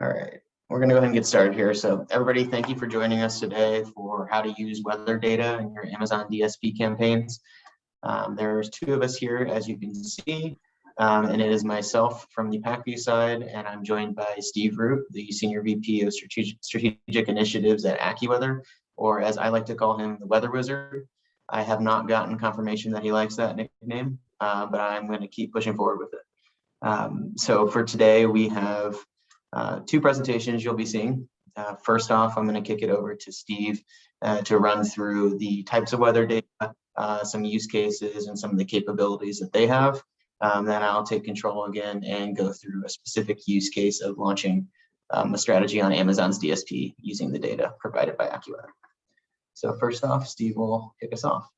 All right, we're going to go ahead and get started here. So everybody, thank you for joining us today for how to use weather data in your Amazon DSP campaigns. There's two of us here, as you can see, and it is myself from the Pacvue side, and I'm joined by Steve Root, the Senior VP of Strategic Initiatives at AccuWeather, or as I like to call him, the Weather Wizard. I have not gotten confirmation that he likes that nickname, but I'm going to keep pushing forward with it. So for today, we have two presentations you'll be seeing. First off, I'm going to kick it over to Steve to run through the types of weather data, some use cases, and some of the capabilities that they have. Then I'll take control again and go through a specific use case of launching a strategy on Amazon's DSP using the data provided by AccuWeather. So first off, Steve will kick us off.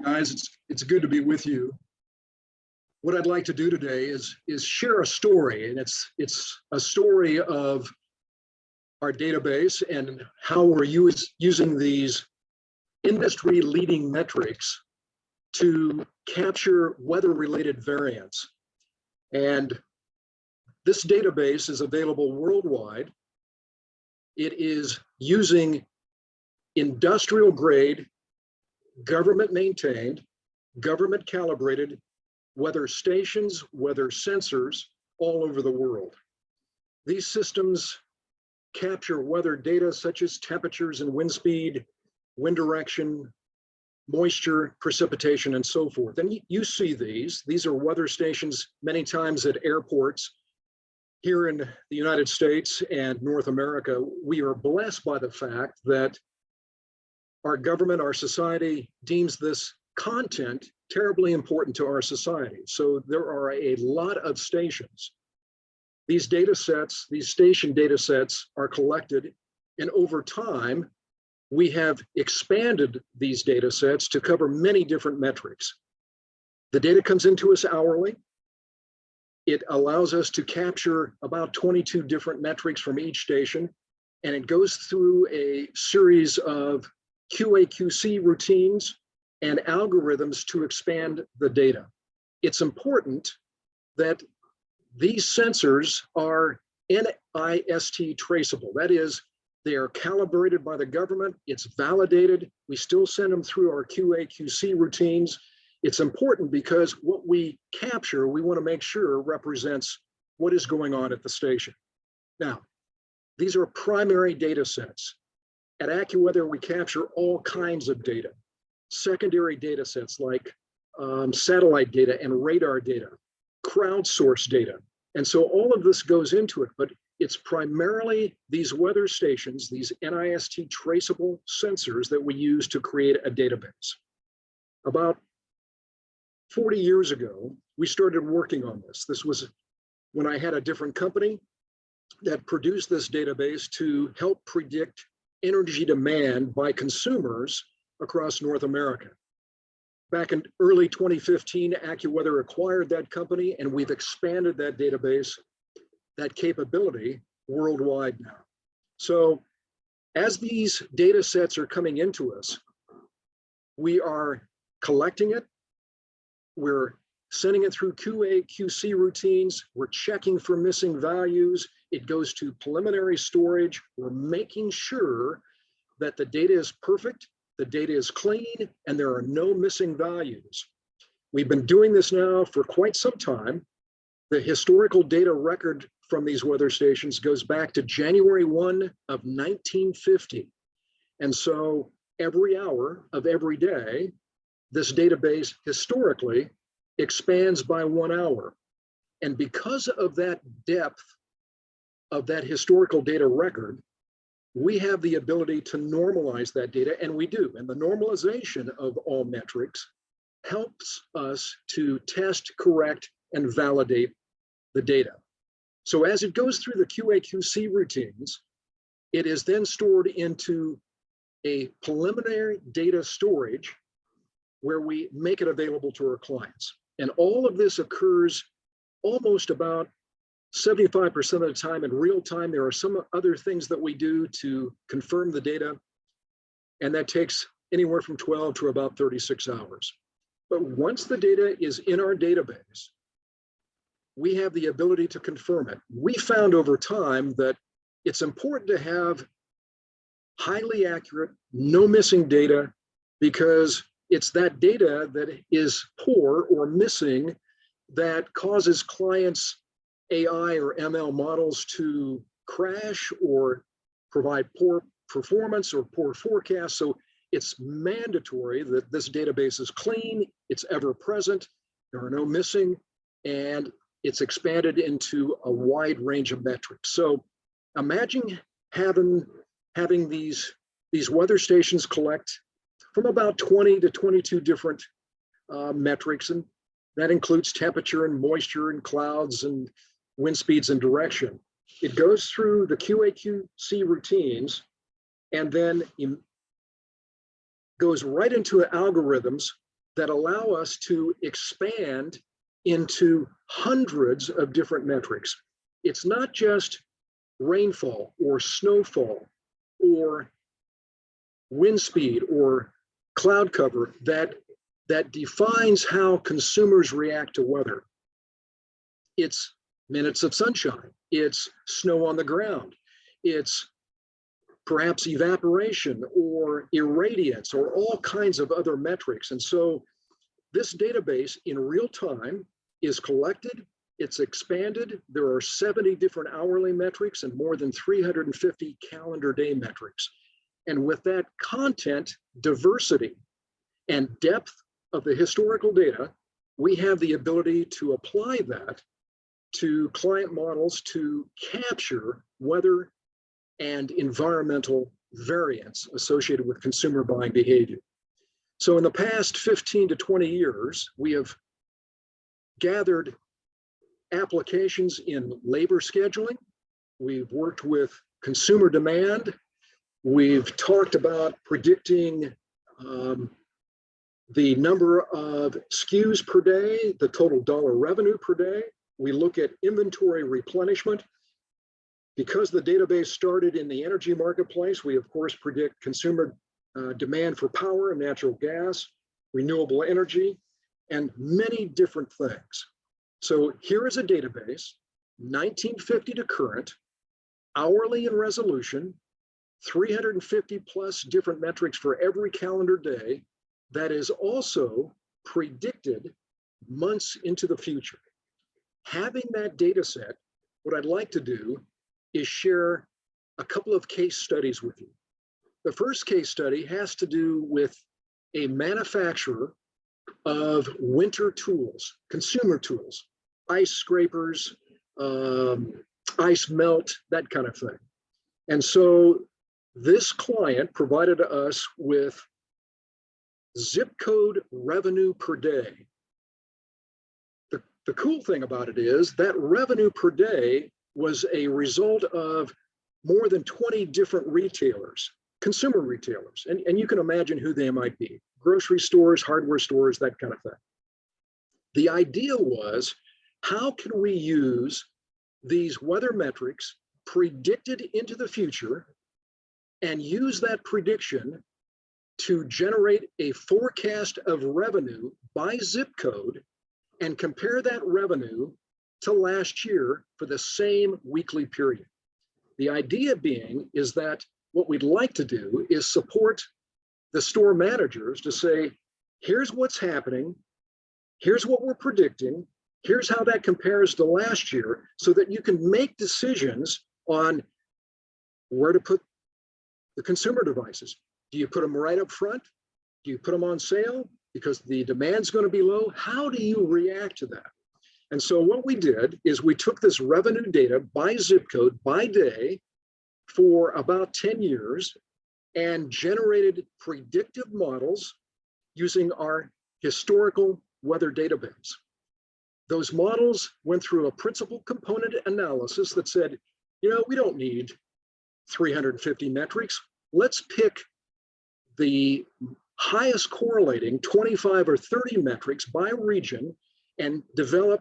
Guys, it's good to be with you. What I'd like to do today is share a story, and it's a story of our database and how we're using these industry-leading metrics to capture weather-related variance. And this database is available worldwide. It is using industrial-grade, government-maintained, government-calibrated weather stations, weather sensors all over the world. These systems capture weather data such as temperatures and wind speed, wind direction, moisture, precipitation, and so forth. And you see these. These are weather stations many times at airports. Here in the United States and North America, we are blessed by the fact that our government, our society deems this content terribly important to our society. So there are a lot of stations. These data sets, these station data sets are collected, and over time, we have expanded these data sets to cover many different metrics. The data comes into us hourly. It allows us to capture about 22 different metrics from each station, and it goes through a series of QA/QC routines and algorithms to expand the data. It's important that these sensors are NIST traceable. That is, they are calibrated by the government, it's validated, we still send them through our QA/QC routines. It's important because what we capture, we want to make sure represents what is going on at the station. Now, these are primary data sets. At AccuWeather, we capture all kinds of data, secondary data sets like satellite data and radar data, crowdsourced data. And so all of this goes into it, but it's primarily these weather stations, these NIST traceable sensors that we use to create a database. About 40 years ago, we started working on this. This was when I had a different company that produced this database to help predict energy demand by consumers across North America. Back in early 2015, AccuWeather acquired that company, and we've expanded that database, that capability worldwide now. So as these data sets are coming into us, we are collecting it, we're sending it through QA/QC routines, we're checking for missing values, it goes to preliminary storage, we're making sure that the data is perfect, the data is clean, and there are no missing values. We've been doing this now for quite some time. The historical data record from these weather stations goes back to January 1 of 1950. And so every hour of every day, this database historically expands by 1 hour. And because of that depth of that historical data record, we have the ability to normalize that data, and we do. And the normalization of all metrics helps us to test, correct, and validate the data. So as it goes through the QA/QC routines, it is then stored into a preliminary data storage where we make it available to our clients. And all of this occurs almost about 75% of the time in real time. There are some other things that we do to confirm the data. and that takes anywhere from 12 to about 36 hours. But once the data is in our database, we have the ability to confirm it. We found over time that it's important to have highly accurate, no missing data, because it's that data that is poor or missing that causes clients' AI or ML models to crash or provide poor performance or poor forecasts. So it's mandatory that this database is clean, it's ever present, there are no missing, and it's expanded into a wide range of metrics. So imagine having these weather stations collect from about 20 to 22 different metrics, and that includes temperature and moisture and clouds and wind speeds and direction. It goes through the QA/QC routines and then goes right into algorithms that allow us to expand into hundreds of different metrics. It's not just rainfall or snowfall or wind speed or cloud cover that defines how consumers react to weather. It's minutes of sunshine, it's snow on the ground, it's perhaps evaporation or irradiance or all kinds of other metrics. And so this database in real time is collected, it's expanded. There are 70 different hourly metrics and more than 350 calendar day metrics. And with that content, diversity, and depth of the historical data, we have the ability to apply that to client models to capture weather and environmental variance associated with consumer buying behavior. So in the past 15 to 20 years, we have gathered applications in labor scheduling. We've worked with consumer demand. We've talked about predicting the number of SKUs per day, the total dollar revenue per day. We look at inventory replenishment. Because the database started in the energy marketplace, we of course predict consumer demand for power and natural gas, renewable energy, and many different things. So here is a database, 1950 to current, hourly in resolution, 350 plus different metrics for every calendar day that is also predicted months into the future. Having that data set, what I'd like to do is share a couple of case studies with you. The first case study has to do with a manufacturer of winter tools, consumer tools, ice scrapers, ice melt, that kind of thing. And so this client provided us with zip code revenue per day. The cool thing about it is that revenue per day was a result of more than 20 different retailers, consumer retailers, and you can imagine who they might be, grocery stores, hardware stores, that kind of thing. The idea was, how can we use these weather metrics predicted into the future and use that prediction to generate a forecast of revenue by zip code and compare that revenue to last year for the same weekly period. The idea being is that what we'd like to do is support the store managers to say, here's what's happening, here's what we're predicting, here's how that compares to last year, so that you can make decisions on where to put the consumer devices. Do you put them right up front? Do you put them on sale because the demand's going to be low? How do you react to that? And so what we did is we took this revenue data by zip code, by day, for about 10 years and generated predictive models using our historical weather database. Those models went through a principal component analysis that said, you know, we don't need 350 metrics. Let's pick the highest correlating 25 or 30 metrics by region and develop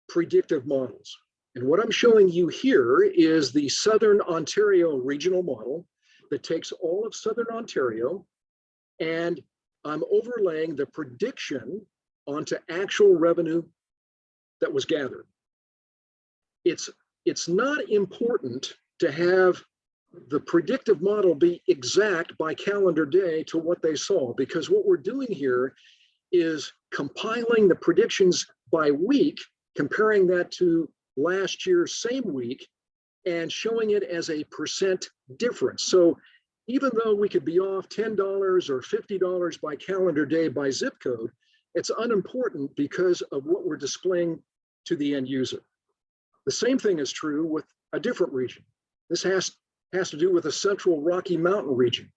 predictive models. And what I'm showing you here is the Southern Ontario regional model that takes all of Southern Ontario and I'm overlaying the prediction onto actual revenue that was gathered. It's not important to have the predictive model be exact by calendar day to what they saw, because what we're doing here is compiling the predictions by week, comparing that to last year's same week, and showing it as a percent difference. So even though we could be off $10 or $50 by calendar day by zip code, it's unimportant because of what we're displaying to the end user. The same thing is true with a different region. This has to do with the central Rocky Mountain region.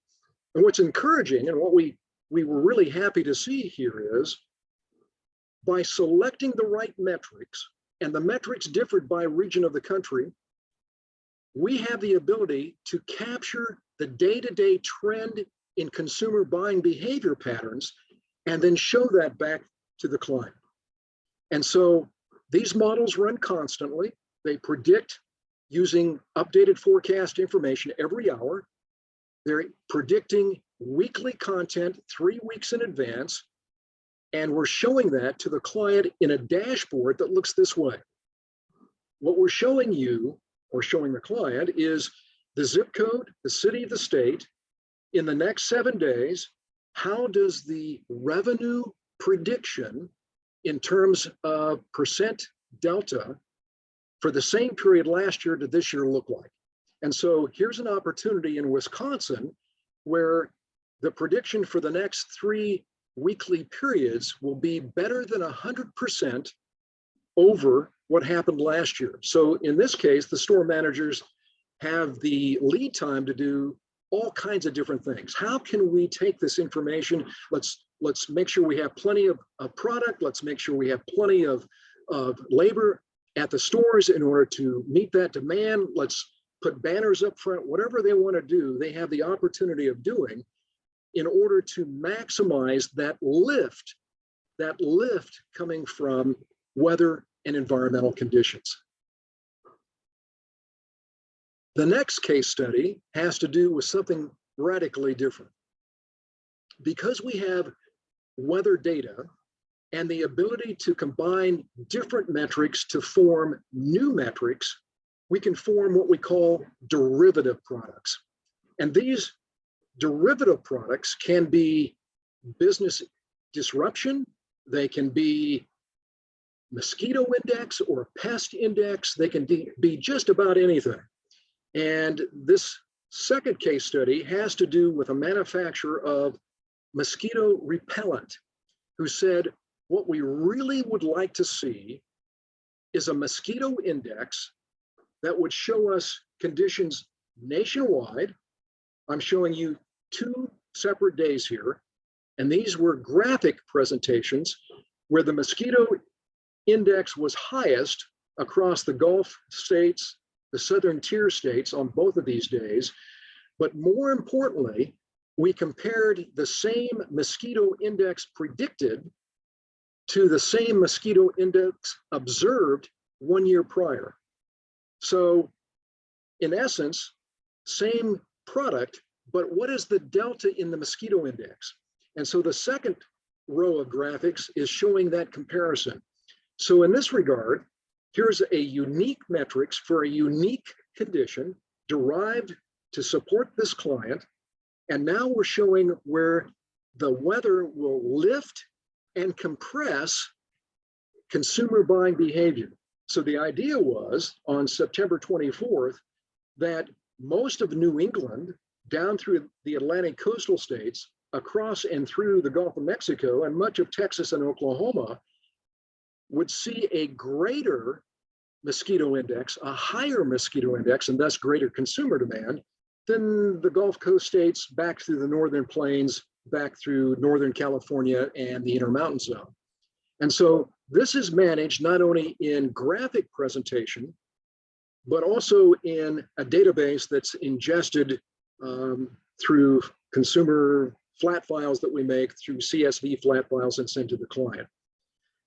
And what's encouraging, and what we were really happy to see here, is by selecting the right metrics, and the metrics differed by region of the country, we have the ability to capture the day-to-day trend in consumer buying behavior patterns and then show that back to the client. And so these models run constantly. They predict using updated forecast information every hour. They're predicting weekly content 3 weeks in advance. And we're showing that to the client in a dashboard that looks this way. What we're showing you, or showing the client, is the zip code, the city, the state. In the next 7 days, how does the revenue prediction in terms of percent delta for the same period last year to this year look like? And so here's an opportunity in Wisconsin where the prediction for the next 3 weekly periods will be better than 100% over what happened last year. So in this case, the store managers have the lead time to do all kinds of different things. How can we take this information? Let's make sure we have plenty of product. Let's make sure we have plenty of labor at the stores in order to meet that demand. Let's put banners up front. Whatever they want to do, they have the opportunity of doing in order to maximize that lift coming from weather and environmental conditions. The next case study has to do with something radically different. Because we have weather data and the ability to combine different metrics to form new metrics, we can form what we call derivative products. And these derivative products can be business disruption, they can be mosquito index or pest index, they can be just about anything. And this second case study has to do with a manufacturer of mosquito repellent who said, what we really would like to see is a mosquito index that would show us conditions nationwide. I'm showing you 2 separate days here, and these were graphic presentations where the mosquito index was highest across the Gulf states, the Southern Tier states on both of these days. But more importantly, we compared the same mosquito index predicted to the same mosquito index observed 1 year prior. So in essence, same product, but what is the delta in the mosquito index? And so the second row of graphics is showing that comparison. So in this regard, here's a unique metrics for a unique condition derived to support this client. And now we're showing where the weather will lift and compress consumer buying behavior. So the idea was on September 24th that most of New England, down through the Atlantic coastal states, across and through the Gulf of Mexico, and much of Texas and Oklahoma would see a greater mosquito index, a higher mosquito index, and thus greater consumer demand than the Gulf Coast states back through the Northern Plains, back through Northern California and the Intermountain Zone. And so this is managed not only in graphic presentation, but also in a database that's ingested through consumer flat files that we make through CSV flat files and sent to the client.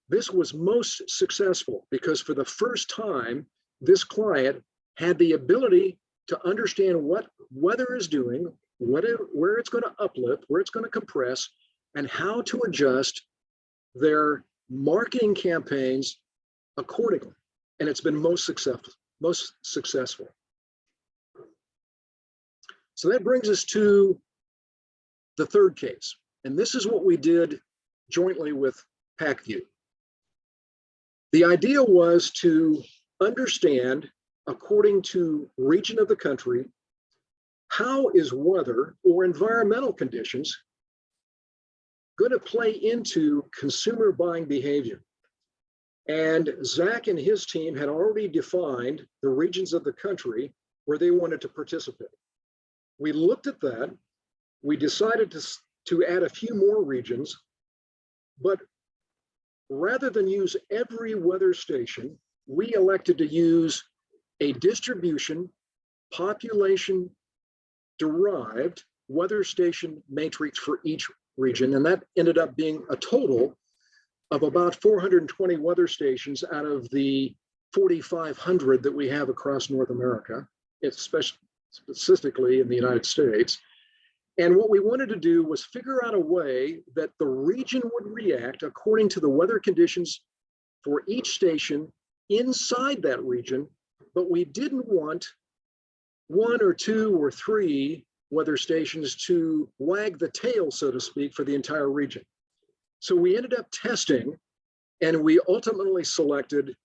This was most successful because for the first time, this client had the ability to understand what weather is doing, where it's going to uplift, where it's going to compress, and how to adjust their marketing campaigns accordingly. And it's been most successful. So that brings us to the third case. And this is what we did jointly with Pacvue. The idea was to understand, according to region of the country, how is weather or environmental conditions going to play into consumer buying behavior. And Zach and his team had already defined the regions of the country where they wanted to participate. We looked at that. We decided to add a few more regions, but rather than use every weather station, we elected to use a distribution population derived weather station matrix for each region. And that ended up being a total of about 420 weather stations out of the 4,500 that we have across North America, specifically in the United States. And what we wanted to do was figure out a way that the region would react according to the weather conditions for each station inside that region, but we didn't want one or two or three weather stations to wag the tail, so to speak, for the entire region. So we ended up testing, and we ultimately selected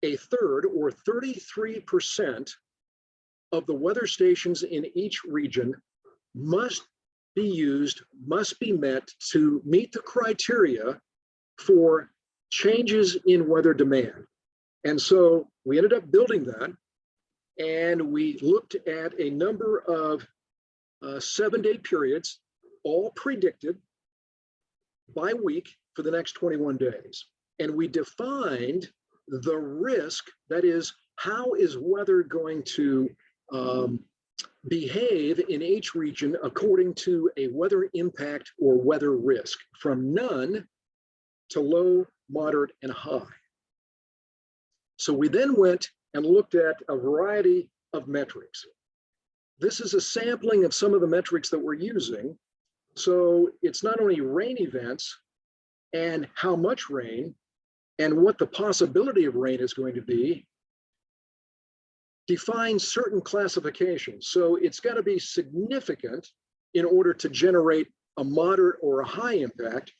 a third, or 33% of the weather stations in each region must be met to meet the criteria for changes in weather demand. And so we ended up building that, and we looked at a number of 7-day periods, all predicted by week for the next 21 days. And we defined the risk, that is, how is weather going to behave in each region according to a weather impact or weather risk, from none to low, moderate, and high. So we then went and looked at a variety of metrics. This is a sampling of some of the metrics that we're using. So it's not only rain events and how much rain and what the possibility of rain is going to be, define certain classifications. So it's got to be significant in order to generate a moderate or a high impact.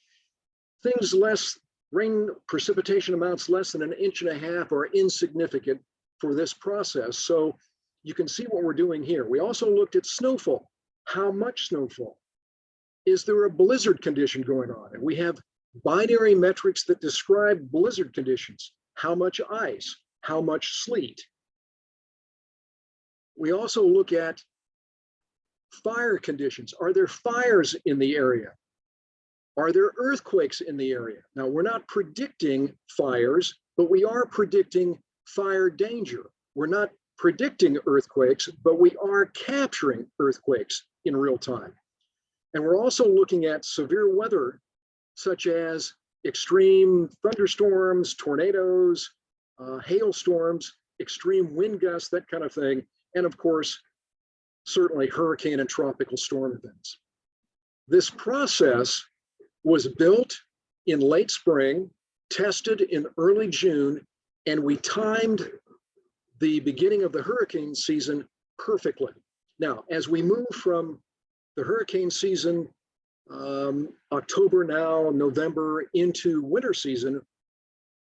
Things less, rain precipitation amounts less than 1.5 inches are insignificant for this process. So you can see what we're doing here. We also looked at snowfall. How much snowfall? Is there a blizzard condition going on? And we have binary metrics that describe blizzard conditions. How much ice? How much sleet? We also look at fire conditions. Are there fires in the area? Are there earthquakes in the area? Now, we're not predicting fires, but we are predicting fire danger. We're not predicting earthquakes, but we are capturing earthquakes in real time. And we're also looking at severe weather, such as extreme thunderstorms, tornadoes, hailstorms, extreme wind gusts, that kind of thing. And of course, certainly hurricane and tropical storm events. This process was built in late spring, tested in early June, and we timed the beginning of the hurricane season perfectly. Now, as we move from the hurricane season, October now, November, into winter season,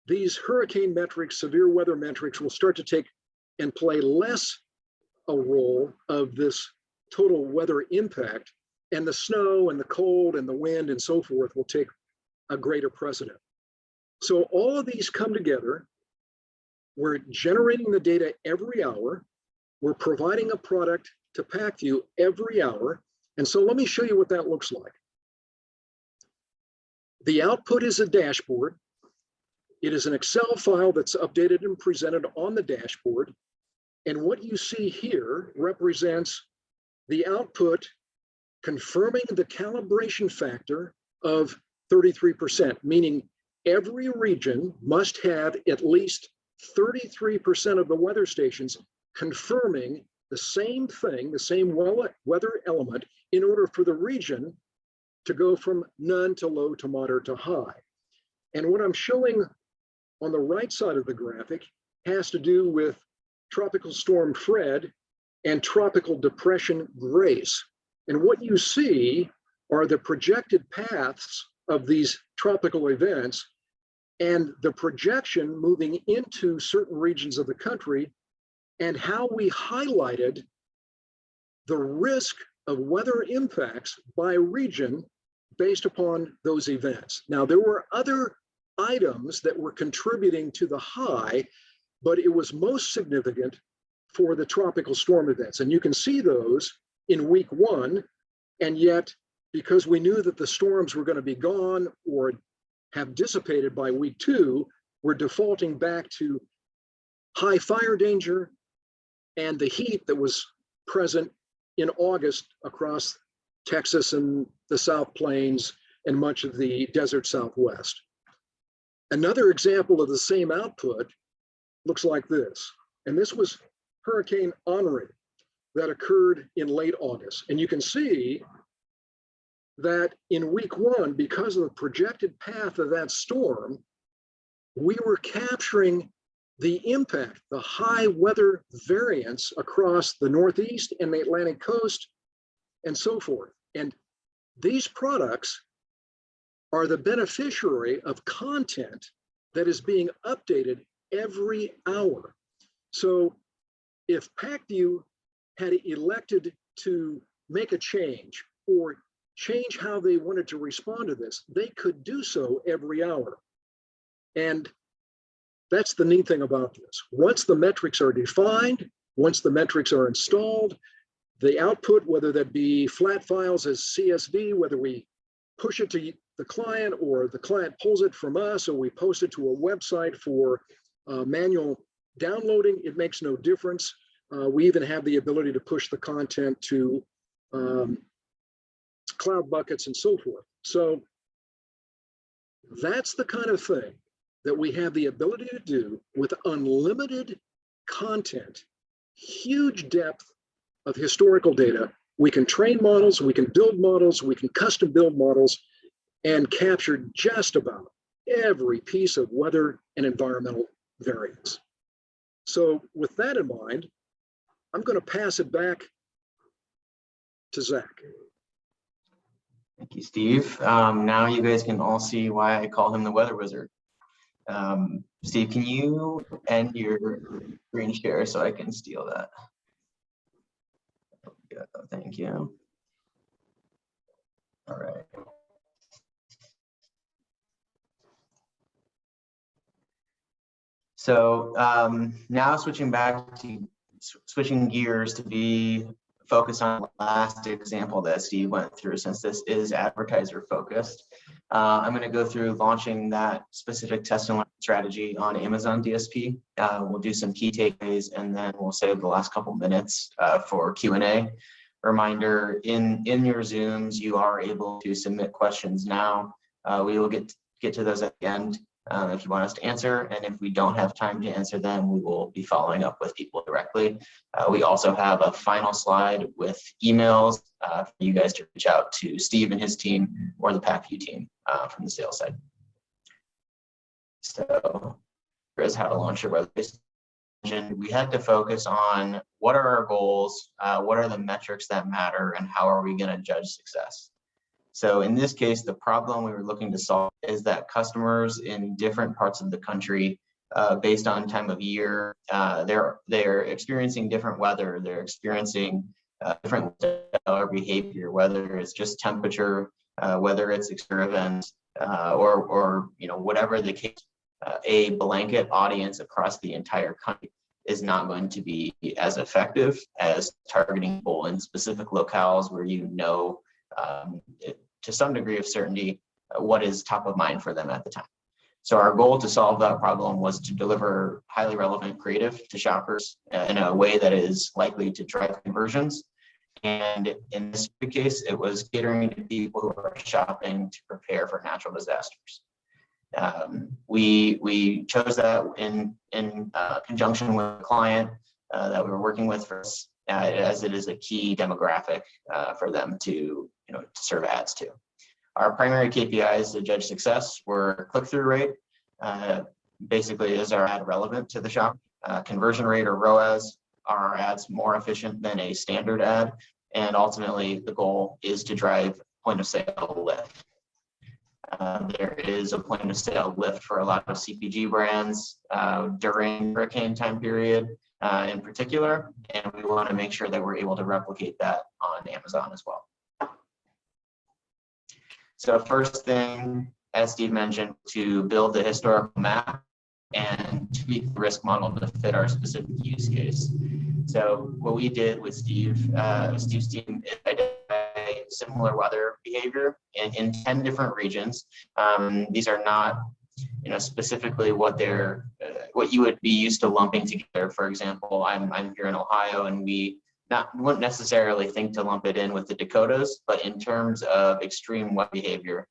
these hurricane metrics, severe weather metrics, will start to take and play less a role of this total weather impact, and the snow and the cold and the wind and so forth will take a greater precedent. So all of these come together. We're generating the data every hour. We're providing a product to Pacvue every hour. And so let me show you what that looks like. The output is a dashboard. It is an Excel file that's updated and presented on the dashboard. And what you see here represents the output confirming the calibration factor of 33%, meaning every region must have at least 33% of the weather stations confirming the same thing, the same weather element in order for the region to go from none to low to moderate to high. And what I'm showing on the right side of the graphic has to do with Tropical Storm Fred and Tropical Depression Grace. And what you see are the projected paths of these tropical events and the projection moving into certain regions of the country, and how we highlighted the risk of weather impacts by region based upon those events. Now, there were other items that were contributing to the high, but it was most significant for the tropical storm events. And you can see those in week 1, and yet, because we knew that the storms were going to be gone or have dissipated by week 2, we're defaulting back to high fire danger and the heat that was present in August across Texas and the South Plains and much of the desert Southwest. Another example of the same output looks like this. And this was Hurricane Henri that occurred in late August. And you can see that in week 1, because of the projected path of that storm, we were capturing the impact, the high weather variance across the Northeast and the Atlantic coast and so forth. And these products are the beneficiary of content that is being updated every hour. So if Pacvue had elected to make a change or change how they wanted to respond to this, they could do so every hour. And that's the neat thing about this. Once the metrics are defined, once the metrics are installed, the output, whether that be flat files as CSV, whether we push it to the client or the client pulls it from us, or we post it to a website for manual downloading, it makes no difference. We even have the ability to push the content to cloud buckets and so forth. So that's the kind of thing that we have the ability to do with unlimited content, huge depth of historical data. We can train models, we can build models, we can custom build models, and capture just about every piece of weather and environmental variance. So with that in mind, I'm going to pass it back to Zach. Thank you, Steve. Now you guys can all see why I call him the weather wizard. Steve, can you end your screen share so I can steal that? Yeah, thank you. All right. So now switching gears to be focused on the last example that Steve went through, since this is advertiser focused. I'm going to go through launching that specific test and learn strategy on Amazon DSP. We'll do some key takeaways, and then we'll save the last couple minutes for Q&A. Reminder, in your Zooms, you are able to submit questions now. We will get to those at the end if you want us to answer, and if we don't have time to answer them, we will be following up with people directly. We also have a final slide with emails for you guys to reach out to Steve and his team or the Pacvue team from the sales side. So here's how to launch your web-based engine. We had to focus on what are our goals, what are the metrics that matter, and how are we going to judge success. So in this case, the problem we were looking to solve is that customers in different parts of the country, based on time of year, they're experiencing different weather. They're experiencing different behavior, whether it's just temperature, whether it's extreme events, or whatever the case. A blanket audience across the entire country is not going to be as effective as targeting people in specific locales where to some degree of certainty what is top of mind for them at the time. So our goal to solve that problem was to deliver highly relevant creative to shoppers in a way that is likely to drive conversions. And in this case, it was catering to people who are shopping to prepare for natural disasters. We chose that in conjunction with a client that we were working with for as it is a key demographic for them to serve ads to. Our primary KPIs to judge success were click-through rate, basically is our ad relevant to the shop, conversion rate or ROAS, are our ads more efficient than a standard ad, and ultimately the goal is to drive point of sale lift. There is a point of sale lift for a lot of CPG brands during hurricane time period in particular, and we want to make sure that we're able to replicate that on Amazon as well. So first thing, as Steve mentioned, to build the historical map and tweak the risk model to fit our specific use case. So what we did with Steve's team is identify similar weather behavior in 10 different regions. These are not, specifically what you would be used to lumping together. For example, I'm here in Ohio, and we wouldn't necessarily think to lump it in with the Dakotas, but in terms of extreme weather behavior,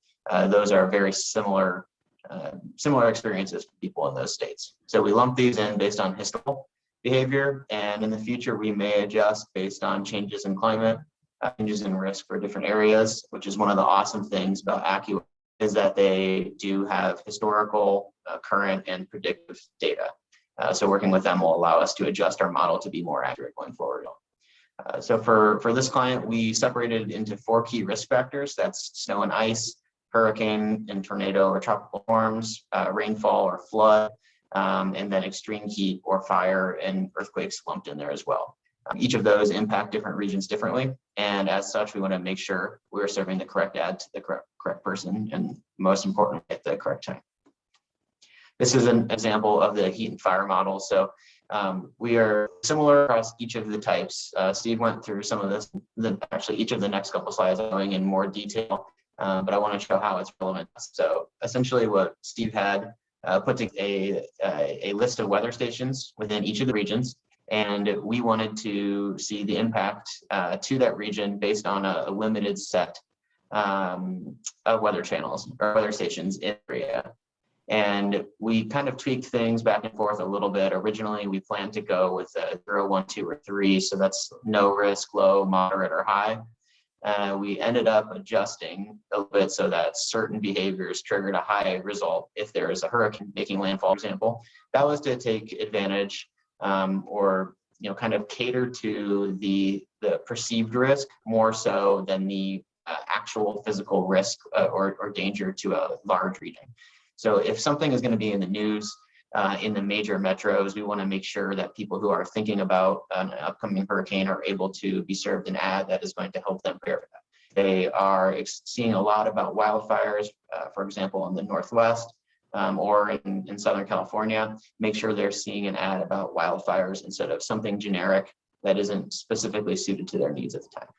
those are very similar experiences for people in those states. So we lump these in based on historical behavior, and in the future we may adjust based on changes in climate, changes in risk for different areas, which is one of the awesome things about AccuWeather, is that they do have historical, current, and predictive data. So working with them will allow us to adjust our model to be more accurate going forward. So for this client, we separated into 4 key risk factors. That's snow and ice, hurricane and tornado or tropical storms, rainfall or flood, and then extreme heat or fire and earthquakes lumped in there as well. Each of those impact different regions differently, and as such, we want to make sure we're serving the correct ad to the correct person, and most importantly, at the correct time. This is an example of the heat and fire model. So we are similar across each of the types. Steve went through some of this, actually each of the next couple slides are going in more detail, but I want to show how it's relevant. So essentially what Steve had put together a list of weather stations within each of the regions, and we wanted to see the impact to that region based on a limited set of weather channels or weather stations in the area. And we kind of tweaked things back and forth a little bit. Originally, we planned to go with a 0, 1, 2, or 3. So that's no risk, low, moderate, or high. We ended up adjusting a little bit so that certain behaviors triggered a high result if there is a hurricane making landfall, for example. That was to take advantage or kind of cater to the perceived risk more so than the actual physical risk or danger to a large region. So if something is going to be in the news in the major metros, we want to make sure that people who are thinking about an upcoming hurricane are able to be served an ad that is going to help them prepare for that. They are seeing a lot about wildfires, for example, in the Northwest or in Southern California. Make sure they're seeing an ad about wildfires instead of something generic that isn't specifically suited to their needs at the time.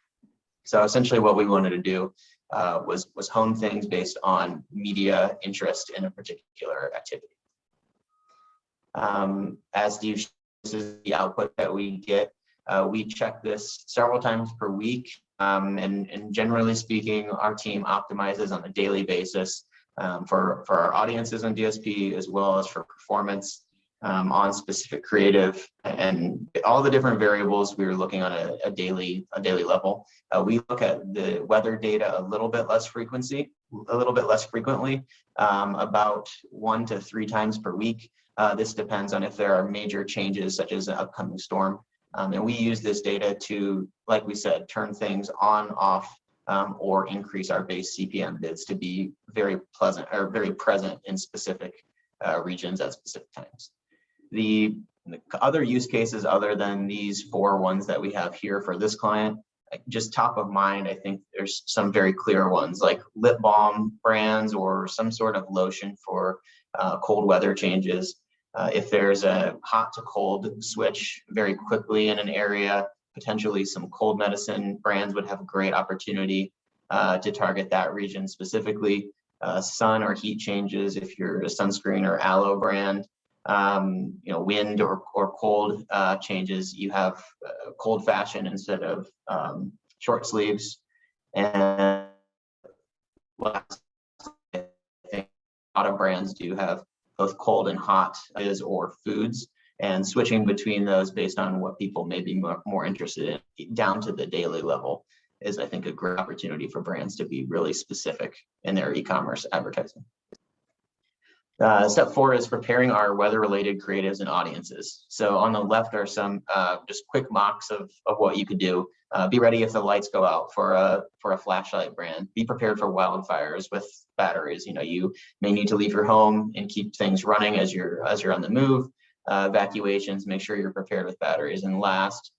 So essentially what we wanted to do was hone things based on media interest in a particular activity. As Steve showed, this is the output that we get. We check this several times per week, and generally speaking, our team optimizes on a daily basis for our audiences on DSP as well as for performance on specific creative and all the different variables we were looking on a daily level. We look at the weather data a little bit less frequently, about 1 to 3 times per week. This depends on if there are major changes such as an upcoming storm. And we use this data to, like we said, turn things on, off, or increase our base CPM bids to be very pleasant or very present in specific regions at specific times. The other use cases other than these 4 ones that we have here for this client, just top of mind, I think there's some very clear ones like lip balm brands or some sort of lotion for cold weather changes. If there's a hot to cold switch very quickly in an area, potentially some cold medicine brands would have a great opportunity to target that region specifically. Sun or heat changes, if you're a sunscreen or aloe brand, wind or cold changes, you have cold fashion instead of short sleeves. And last, I think a lot of brands do have both cold and hot or foods. and switching between those based on what people may be more interested in down to the daily level is, I think, a great opportunity for brands to be really specific in their e-commerce advertising. Step 4 is preparing our weather-related creatives and audiences. So on the left are some just quick mocks of what you could do. Be ready if the lights go out for a flashlight brand. Be prepared for wildfires with batteries. You may need to leave your home and keep things running as you're on the move. Evacuations, make sure you're prepared with batteries. And last,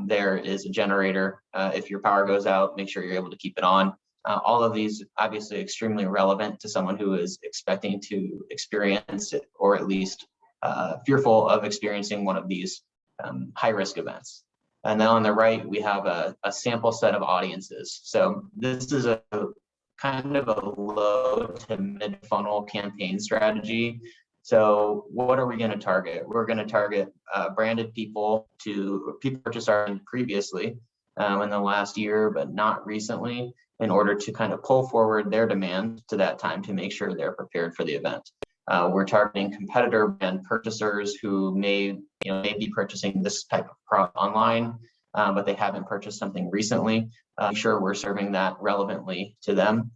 there is a generator. If your power goes out, make sure you're able to keep it on. All of these obviously extremely relevant to someone who is expecting to experience it, or at least fearful of experiencing one of these high-risk events. And then on the right, we have a sample set of audiences. So this is a kind of a low to mid-funnel campaign strategy. So what are we going to target? We're going to target branded people purchased previously in the last year, but not recently, in order to kind of pull forward their demand to that time to make sure they're prepared for the event. We're targeting competitor brand purchasers who may be purchasing this type of product online, but they haven't purchased something recently. Make sure we're serving that relevantly to them.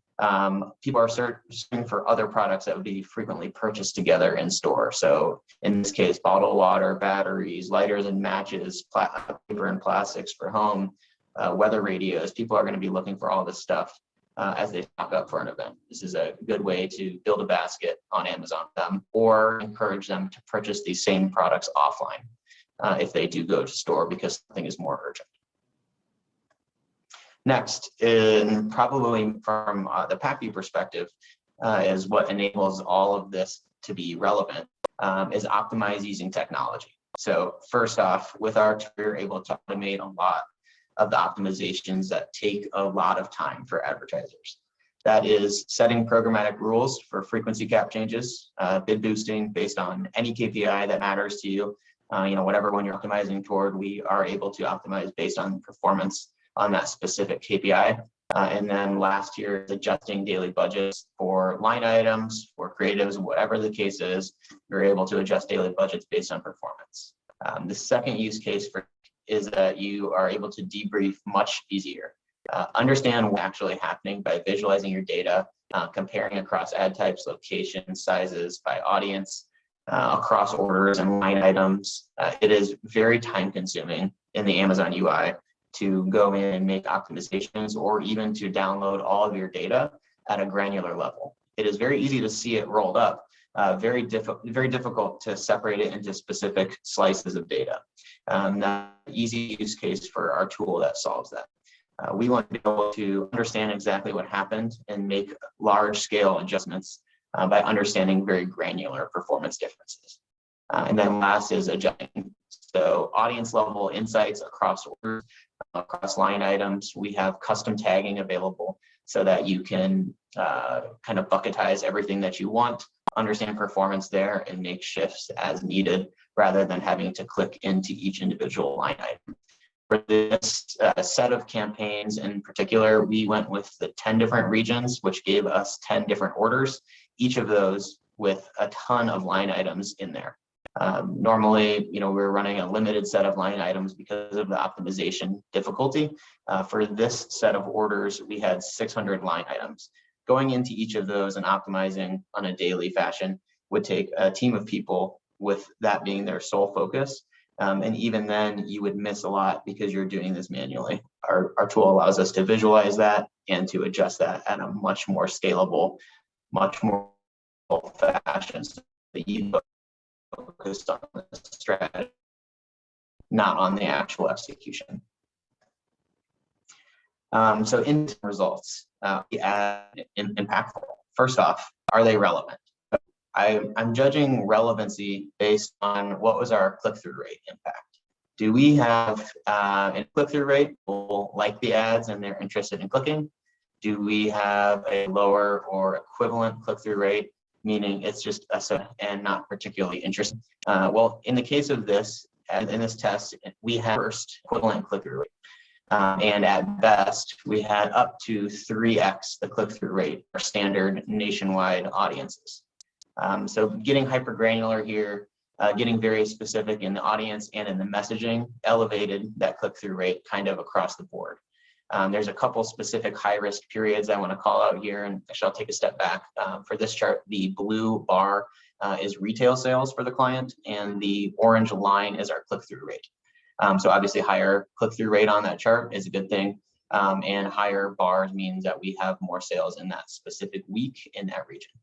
People are searching for other products that would be frequently purchased together in store. So in this case, bottled water, batteries, lighters and matches, paper and plastics for home, weather radios. People are going to be looking for all this stuff as they stock up for an event. This is a good way to build a basket on Amazon or encourage them to purchase these same products offline if they do go to store because something is more urgent. Next, probably from the Pacvue perspective, is what enables all of this to be relevant, is optimize using technology. So first off, with our tool, we're able to automate a lot of the optimizations that take a lot of time for advertisers. That is setting programmatic rules for frequency cap changes, bid boosting based on any KPI that matters to you. Whatever one you're optimizing toward, we are able to optimize based on performance on that specific KPI. And then last year, adjusting daily budgets for line items, for creatives, whatever the case is, you're able to adjust daily budgets based on performance. The second use case is that you are able to debrief much easier. Understand what's actually happening by visualizing your data, comparing across ad types, locations, sizes, by audience, across orders and line items. It is very time consuming in the Amazon UI to go in and make optimizations or even to download all of your data at a granular level. It is very easy to see it rolled up, very difficult to separate it into specific slices of data. That's an easy use case for our tool that solves that. We want to be able to understand exactly what happened and make large scale adjustments by understanding very granular performance differences. And then last is adjusting. So audience level insights across orders, across line items. We have custom tagging available so that you can kind of bucketize everything that you want, understand performance there, and make shifts as needed rather than having to click into each individual line item. For this set of campaigns in particular, we went with the 10 different regions, which gave us 10 different orders, each of those with a ton of line items in there. Normally, we're running a limited set of line items because of the optimization difficulty. For this set of orders, we had 600 line items. Going into each of those and optimizing on a daily fashion would take a team of people, with that being their sole focus. And even then, you would miss a lot because you're doing this manually. Our tool allows us to visualize that and to adjust that at a much more scalable, much more fashion, so that you focused on the strategy, not on the actual execution. So in results, impactful. First off, are they relevant? I'm judging relevancy based on what was our click-through rate impact. Do we have a click-through rate, people like the ads and they're interested in clicking? Do we have a lower or equivalent click-through rate, meaning it's just and not particularly interesting? Well, in the case of this, in this test, we had first equivalent click-through rate. And at best, we had up to 3x the click-through rate for standard nationwide audiences. So getting hyper granular here, getting very specific in the audience and in the messaging elevated that click-through rate kind of across the board. There's a couple specific high-risk periods I want to call out here, and actually I'll take a step back. For this chart, the blue bar is retail sales for the client, and the orange line is our click-through rate. So obviously higher click-through rate on that chart is a good thing, and higher bars means that we have more sales in that specific week in that region.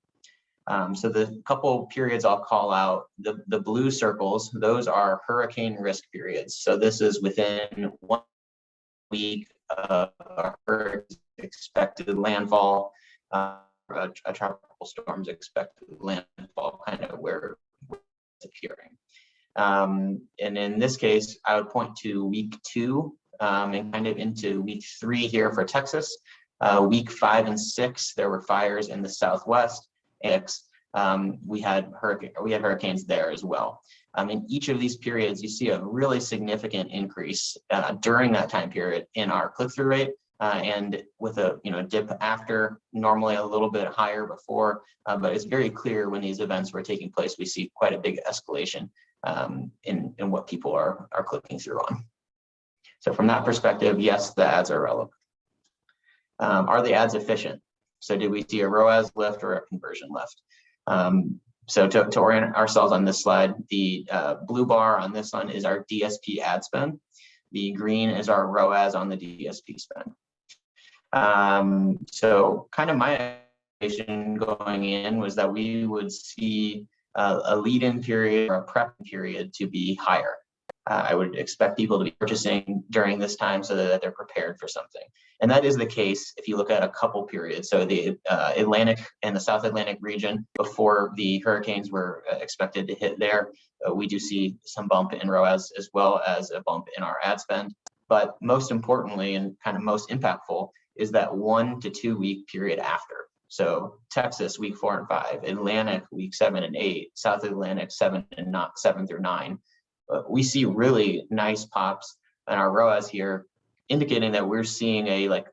So the couple periods I'll call out, the blue circles, those are hurricane risk periods. So this is within 1 week of a expected landfall, a tropical storm's expected landfall, kind of where it's appearing. And in this case, I would point to week 2 and kind of into week 3 here for Texas. Week 5 and 6, there were fires in the Southwest. We had hurricanes there as well. In each of these periods, you see a really significant increase during that time period in our click-through rate, and with a dip after, normally a little bit higher before, but it's very clear when these events were taking place, we see quite a big escalation in what people are clicking through on. So from that perspective, yes, the ads are relevant. Are the ads efficient? So did we see a ROAS lift or a conversion lift? So to orient ourselves on this slide, the blue bar on this one is our DSP ad spend. The green is our ROAS on the DSP spend. So kind of my expectation going in was that we would see a lead-in period or a prep period to be higher. I would expect people to be purchasing during this time so that they're prepared for something. And that is the case if you look at a couple periods. So the Atlantic and the South Atlantic region, before the hurricanes were expected to hit there, we do see some bump in ROAS as well as a bump in our ad spend. But most importantly, and kind of most impactful, is that 1 to 2 week period after. So Texas, week 4 and 5, Atlantic, week 7 and 8, South Atlantic, 7 through 9. We see really nice pops in our ROAS here, indicating that we're seeing a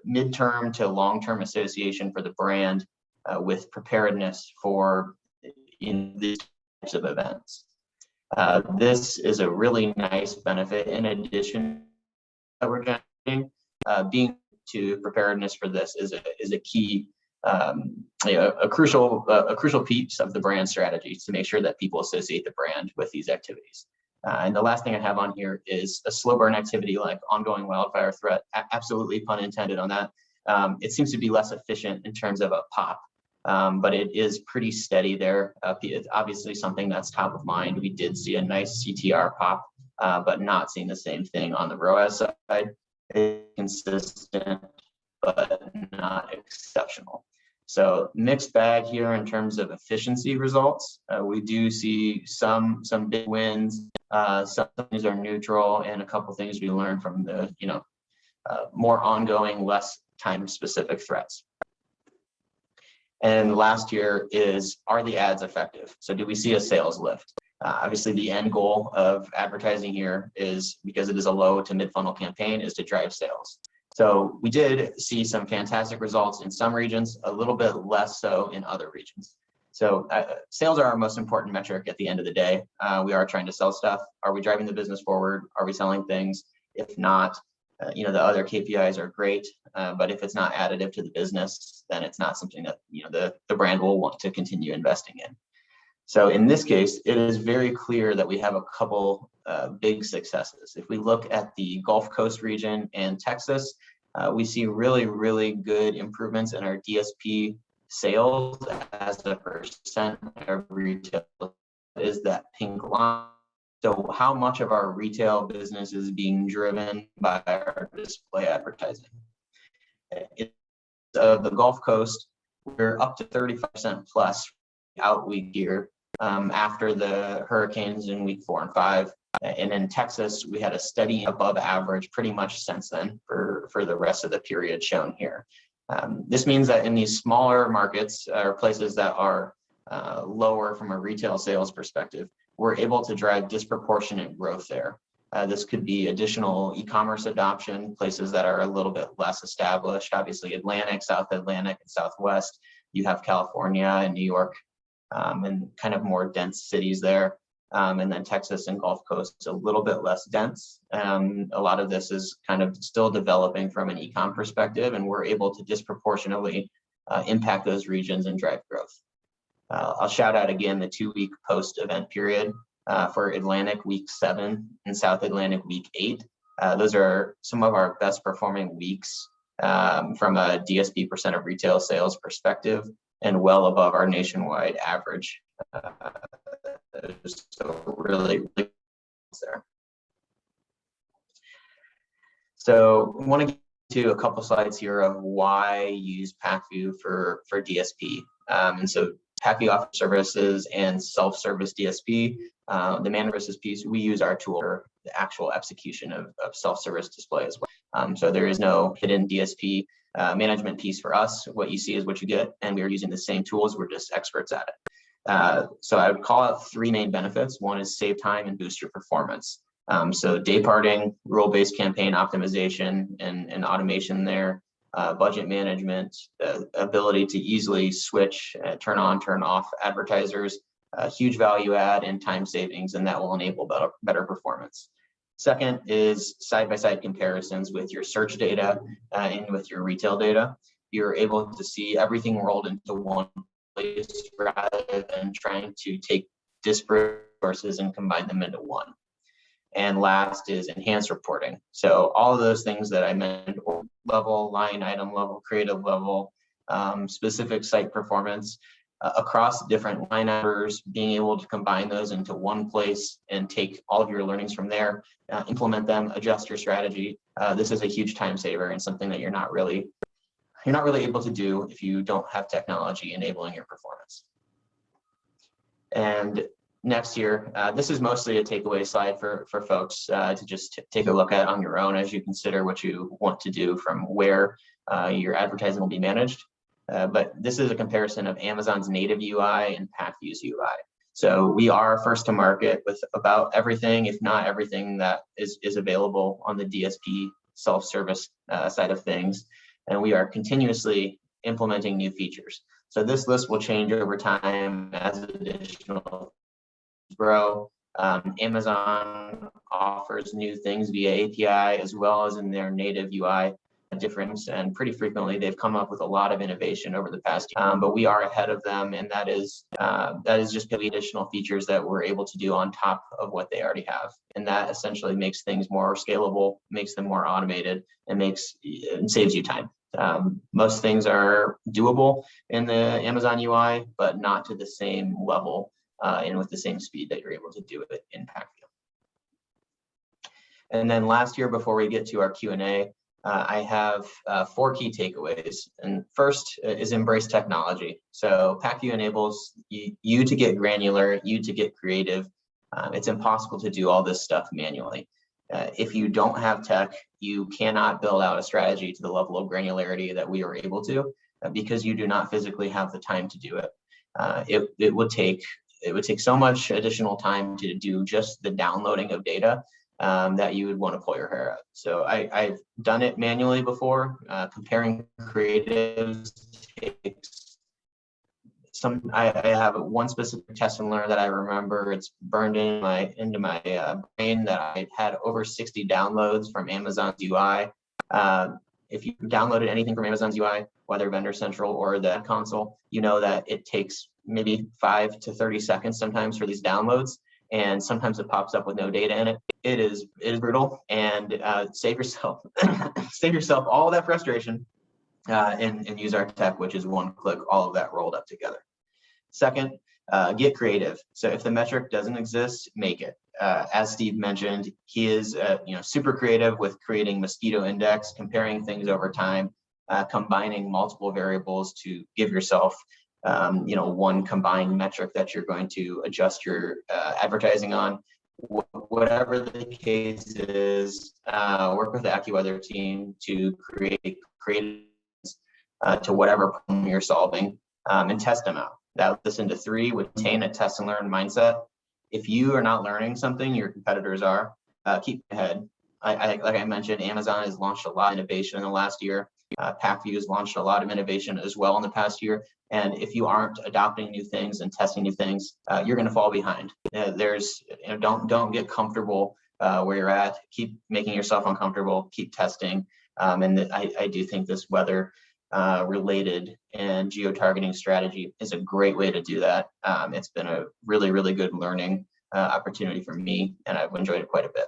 midterm to long-term association for the brand with preparedness for these types of events. This is a really nice benefit in addition that we're generating. Being to preparedness for this is a key, a crucial piece of the brand strategy to make sure that people associate the brand with these activities. And the last thing I have on here is a slow burn activity like ongoing wildfire threat. Absolutely, pun intended on that. It seems to be less efficient in terms of a pop, but it is pretty steady there. It's obviously something that's top of mind. We did see a nice CTR pop, but not seeing the same thing on the ROAS side. It's consistent, but not exceptional. So mixed bag here in terms of efficiency results. We do see some big wins. Some things are neutral, and a couple things we learned from the more ongoing, less time-specific threats. And last year is, are the ads effective? So do we see a sales lift? Obviously, the end goal of advertising here is, because it is a low to mid-funnel campaign, is to drive sales. So we did see some fantastic results in some regions, a little bit less so in other regions. So sales are our most important metric at the end of the day. We are trying to sell stuff. Are we driving the business forward? Are we selling things? If not, the other KPIs are great, but if it's not additive to the business, then it's not something that the brand will want to continue investing in. So in this case, it is very clear that we have a couple big successes. If we look at the Gulf Coast region and Texas, we see really, really good improvements in our DSP sales as a percent of retail. Is that pink line? So how much of our retail business is being driven by our display advertising? The Gulf Coast, we're up to 35% plus out week here after the hurricanes in week 4 and 5. And in Texas, we had a steady above average pretty much since then for the rest of the period shown here. This means that in these smaller markets or places that are lower from a retail sales perspective, we're able to drive disproportionate growth there. This could be additional e-commerce adoption, places that are a little bit less established. Obviously, Atlantic, South Atlantic, and Southwest. You have California and New York and kind of more dense cities there. And then Texas and Gulf Coast is a little bit less dense. A lot of this is kind of still developing from an e-com perspective, and we're able to disproportionately impact those regions and drive growth. I'll shout out again the 2-week post-event period for Atlantic week 7 and South Atlantic week 8. Those are some of our best performing weeks from a DSP percent of retail sales perspective, and well above our nationwide average. So really there. So I want to get to a couple slides here of why use Pacvue for DSP. And so Pacvue offers services and self-service DSP. The managed services piece, we use our tool for the actual execution of self-service display as well. So there is no hidden DSP management piece for us. What you see is what you get, and we are using the same tools. We're just experts at it. So I would call out 3 main benefits. One is save time and boost your performance. So day parting, role-based campaign optimization and automation there, budget management, ability to easily switch, turn on, turn off advertisers, huge value add and time savings, and that will enable better performance. Second is side-by-side comparisons with your search data and with your retail data. You're able to see everything rolled into one place rather than trying to take disparate sources and combine them into one. And last is enhanced reporting. So all of those things that I mentioned, level, line item level, creative level, specific site performance, across different line numbers, being able to combine those into one place and take all of your learnings from there, implement them, adjust your strategy. This is a huge time saver and something that you're not really able to do if you don't have technology enabling your performance. And next here, this is mostly a takeaway slide for folks to just take a look at on your own as you consider what you want to do from where your advertising will be managed. But this is a comparison of Amazon's native UI and Pacvue's UI. So we are first to market with about everything, if not everything, that is available on the DSP self-service side of things. And we are continuously implementing new features. So this list will change over time as additional grow. Amazon offers new things via API as well as in their native UI difference, and pretty frequently they've come up with a lot of innovation over the past year, but we are ahead of them, and that is just the additional features that we're able to do on top of what they already have, and that essentially makes things more scalable, makes them more automated, and saves you time. Most things are doable in the Amazon UI, but not to the same level and with the same speed that you're able to do it in Pacvue. And then last year, before we get to our Q&A, I have 4 key takeaways. And first is embrace technology. So Pacvue enables you to get granular, you to get creative. It's impossible to do all this stuff manually. If you don't have tech, you cannot build out a strategy to the level of granularity that we are able to, because you do not physically have the time to do it. It would take so much additional time to do just the downloading of data that you would want to pull your hair out. So I've done it manually before. Comparing creatives takes some. I have one specific test and learn that I remember. It's burned into my brain that I had over 60 downloads from Amazon's UI. If you downloaded anything from Amazon's UI, whether Vendor Central or the console, you know that it takes maybe 5 to 30 seconds sometimes for these downloads, and sometimes it pops up with no data in it. It is brutal, and save yourself all of that frustration and use our tech, which is one click, all of that rolled up together. Second, get creative. So if the metric doesn't exist, make it. As Steve mentioned, he is super creative with creating mosquito index, comparing things over time, combining multiple variables to give yourself one combined metric that you're going to adjust your advertising on. Whatever the case is, work with the AccuWeather team to create to whatever problem you're solving, and test them out. That listen to 3 would maintain a test and learn mindset. If you are not learning something, your competitors are, keep ahead. like I mentioned, Amazon has launched a lot of innovation in the last year. Pacvue has launched a lot of innovation as well in the past year. And if you aren't adopting new things and testing new things, you're going to fall behind. Don't get comfortable where you're at. Keep making yourself uncomfortable. Keep testing. And I do think this weather related and geo-targeting strategy is a great way to do that. It's been a really, really good learning opportunity for me, and I've enjoyed it quite a bit.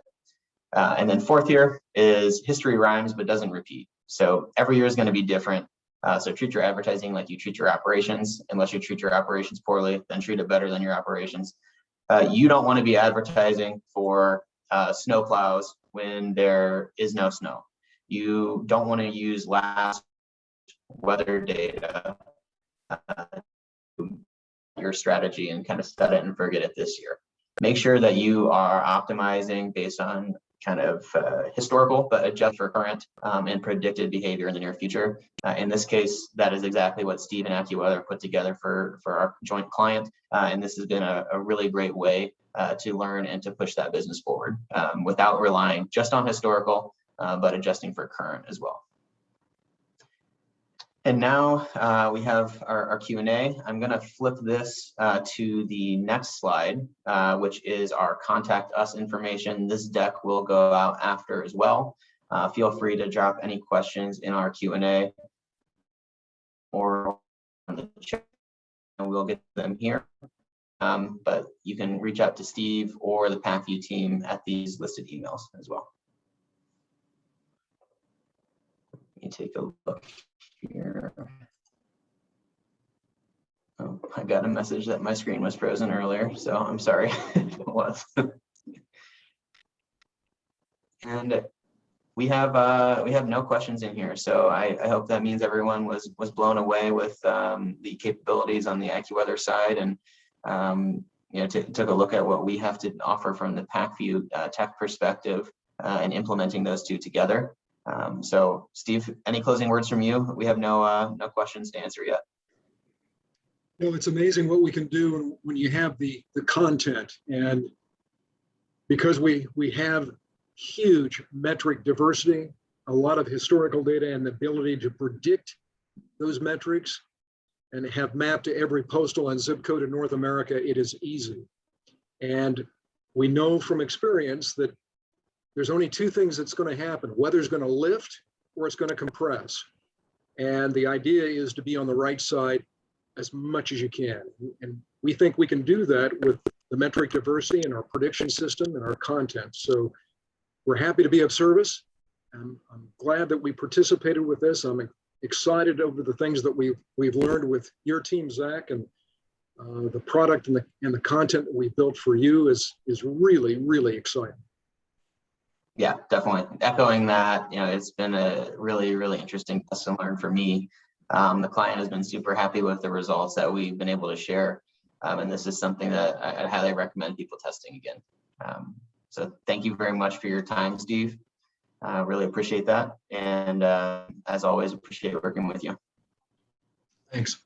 And then fourth year is history rhymes but doesn't repeat. So every year is going to be different. So treat your advertising like you treat your operations. Unless you treat your operations poorly, then treat it better than your operations. You don't want to be advertising for snow plows when there is no snow. You don't want to use last weather data your strategy and kind of set it and forget it this year. Make sure that you are optimizing based on kind of historical, but adjust for current and predicted behavior in the near future. In this case, that is exactly what Steve and AccuWeather put together for our joint client. And this has been a really great way to learn and to push that business forward without relying just on historical, but adjusting for current as well. And now we have our Q&A. I'm going to flip this to the next slide, which is our contact us information. This deck will go out after as well. Feel free to drop any questions in our Q&A or on the chat, and we'll get them here. But you can reach out to Steve or the Pacvue team at these listed emails as well. Let me take a look here. Oh, I got a message that my screen was frozen earlier, so I'm sorry if it was. And we have no questions in here, so I hope that means everyone was blown away with the capabilities on the AccuWeather side, and took a look at what we have to offer from the Pacvue tech perspective and implementing those two together. So Steve, any closing words from you? We have no questions to answer yet. No, it's amazing what we can do when you have the content, and because we have huge metric diversity, a lot of historical data, and the ability to predict those metrics and have mapped to every postal and zip code in North America, it is easy. And we know from experience that there's only two things that's going to happen. Weather's going to lift or it's going to compress. And the idea is to be on the right side as much as you can. And we think we can do that with the metric diversity and our prediction system and our content. So we're happy to be of service. I'm glad that we participated with this. I'm excited over the things that we've learned with your team, Zach, and the product and the content that we built for you is really, really exciting. Yeah, definitely. Echoing that, it's been a really, really interesting lesson learned for me. The client has been super happy with the results that we've been able to share. And this is something that I highly recommend people testing again. So thank you very much for your time, Steve. Really appreciate that. And as always, appreciate working with you. Thanks.